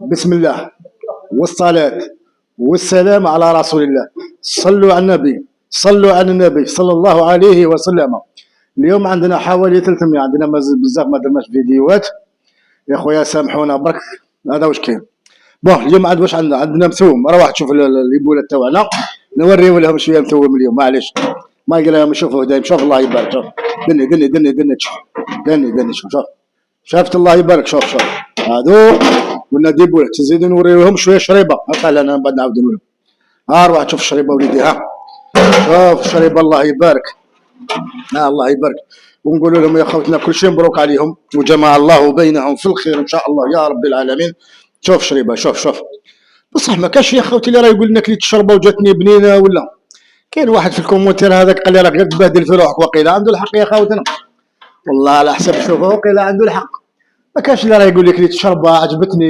بسم الله والصلاة والسلام على رسول الله. صلوا على النبي، صلوا على النبي صلى الله عليه وسلم. اليوم عندنا حوالي 300، عندنا بزاف ما درناش فيديوهات يا خويا، سامحونا برك. هذا واش كاين. بون اليوم عاد واش عندنا مثوم، راه واحد تشوف اليبوله تاعنا نوريو لهم شويه مثوم اليوم، معليش ما قال لهم شوفوا دايم. شوف الله يبارك، شوف دني شوف دني شوف شافت الله يبارك. شوف هادو قلنا ديبوله تزيدوا نوريوهم شويه شريبه. هاكا انا بعد نعاود نقول ها روح تشوف الشريبه وليدي. ها شوف الشريبه الله يبارك. الله يبارك. ونقول لهم يا خوتنا كل شيء مبروك عليهم، وجمع الله بينهم في الخير ان شاء الله يا رب العالمين. شوف شريبه شوف بصح ما كاش يا خوتي اللي راه يقول لنا كليت الشربه وجاتني بنينه. ولا كاين واحد في الكومونتير هذاك قال لي راك تبهدل في روحك، وقيله عنده الحق يا خوتنا، والله على حسب شوفه وقيله عنده الحق. ما كاش اللي راه يقول لك كليت الشربه عجبتني.